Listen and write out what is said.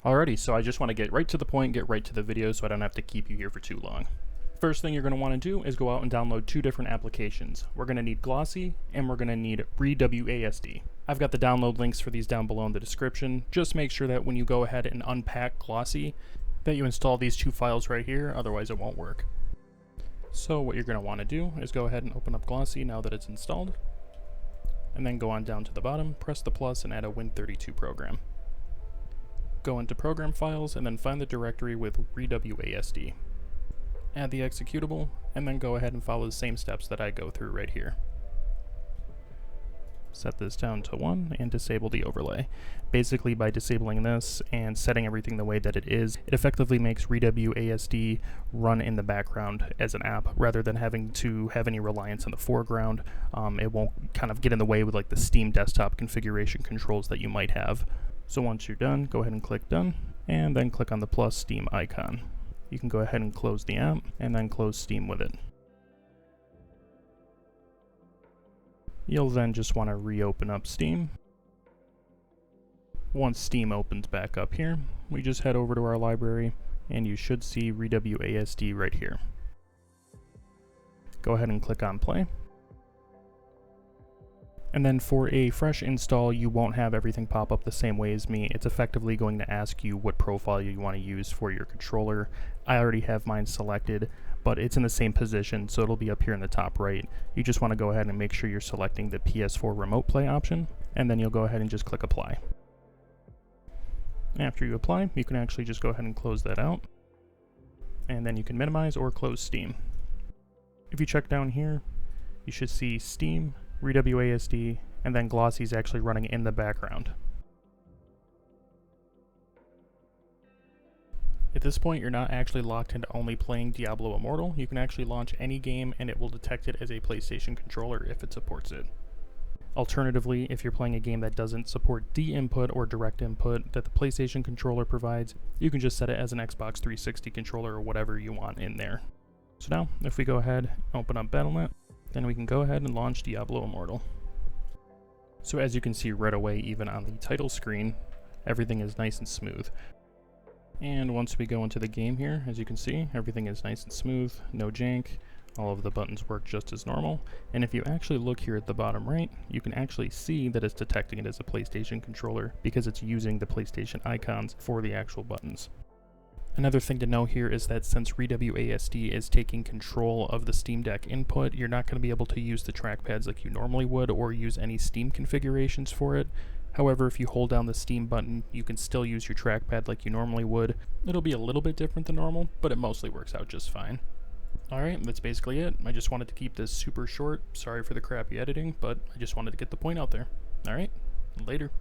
Alrighty, so I just want to get right to the point, get right to the video so I don't have to keep you here for too long. First thing you're going to want to do is go out and download two different applications. We're going to need Glossi and we're going to need reWASD. I've got the download links for these down below in the description. Just make sure that when you go ahead and unpack Glossi that you install these two files right here, otherwise it won't work. So what you're going to want to do is go ahead and open up Glossi now that it's installed, and then go on down to the bottom, press the plus, and add a Win32 program. Go into Program Files and then find the directory with reWASD. Add the executable, and then go ahead and follow the same steps that I go through right here. Set this down to 1 and disable the overlay. Basically, by disabling this and setting everything the way that it is, it effectively makes reWASD run in the background as an app rather than having to have any reliance on the foreground. It won't kind of get in the way with like the Steam desktop configuration controls that you might have. So once you're done, go ahead and click Done, and then click on the plus Steam icon. You can go ahead and close the app, and then close Steam with it. You'll then just want to reopen up Steam. Once Steam opens back up here, we just head over to our library, and you should see reWASD right here. Go ahead and click on Play. And then for a fresh install, you won't have everything pop up the same way as me. It's effectively going to ask you what profile you want to use for your controller. I already have mine selected, but it's in the same position, so it'll be up here in the top right. You just want to go ahead and make sure you're selecting the PS4 Remote Play option, and then you'll go ahead and just click Apply. After you apply, you can actually just go ahead and close that out, and then you can minimize or close Steam. If you check down here, you should see Steam, reWASD, and then Glossi is actually running in the background. At this point, you're not actually locked into only playing Diablo Immortal. You can actually launch any game and it will detect it as a PlayStation controller if it supports it. Alternatively, if you're playing a game that doesn't support DINPUT or direct input that the PlayStation controller provides, you can just set it as an Xbox 360 controller or whatever you want in there. So now, if we go ahead and open up Battle.net, then we can go ahead and launch Diablo Immortal. So as you can see right away, even on the title screen, everything is nice and smooth. And once we go into the game here, as you can see, everything is nice and smooth, no jank, all of the buttons work just as normal. And if you actually look here at the bottom right, you can actually see that it's detecting it as a PlayStation controller because it's using the PlayStation icons for the actual buttons. Another thing to know here is that since reWASD is taking control of the Steam Deck input, you're not going to be able to use the trackpads like you normally would or use any Steam configurations for it. However, if you hold down the Steam button, you can still use your trackpad like you normally would. It'll be a little bit different than normal, but it mostly works out just fine. Alright, that's basically it. I just wanted to keep this super short. Sorry for the crappy editing, but I just wanted to get the point out there. Alright, later.